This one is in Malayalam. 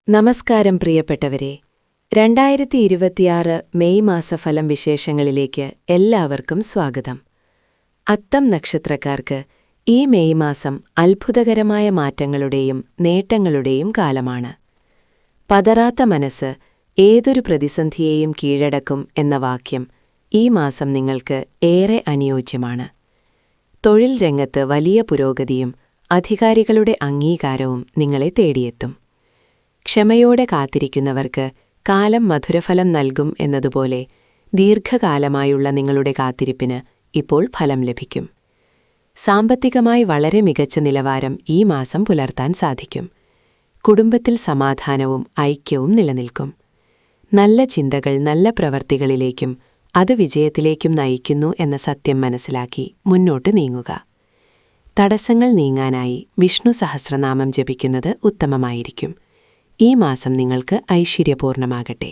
നമസ്കാരം പ്രിയപ്പെട്ടവരെ, 2026 മെയ് മാസഫലം വിശേഷങ്ങളിലേക്ക് എല്ലാവർക്കും സ്വാഗതം. അത്തം നക്ഷത്രക്കാർക്ക് ഈ മെയ് മാസം അത്ഭുതകരമായ മാറ്റങ്ങളുടെയും നേട്ടങ്ങളുടെയും കാലമാണ്. പതറാത്ത മനസ്സ് ഏതൊരു പ്രതിസന്ധിയെയും കീഴടക്കും എന്ന വാക്യം ഈ മാസം നിങ്ങൾക്ക് ഏറെ അനുയോജ്യമാണ്. തൊഴിൽ രംഗത്ത് വലിയ പുരോഗതിയും അധികാരികളുടെ അംഗീകാരവും നിങ്ങളെ തേടിയെത്തും. ക്ഷമയോടെ കാത്തിരിക്കുന്നവർക്ക് കാലം മധുരഫലം നൽകും എന്നതുപോലെ ദീർഘകാലമായുള്ള നിങ്ങളുടെ കാത്തിരിപ്പിന് ഇപ്പോൾ ഫലം ലഭിക്കും. സാമ്പത്തികമായി വളരെ മികച്ച നിലവാരം ഈ മാസം പുലർത്താൻ സാധിക്കും. കുടുംബത്തിൽ സമാധാനവും ഐക്യവും നിലനിൽക്കും. നല്ല ചിന്തകൾ നല്ല പ്രവർത്തികളിലേക്കും അത് വിജയത്തിലേക്കും നയിക്കുന്നു എന്ന സത്യം മനസ്സിലാക്കി മുന്നോട്ട് നീങ്ങുക. തടസ്സങ്ങൾ നീങ്ങാനായി വിഷ്ണു സഹസ്രനാമം ജപിക്കുന്നത് ഉത്തമമായിരിക്കും. ഈ മാസം നിങ്ങൾക്ക് ഐശ്വര്യപൂർണമാകട്ടെ.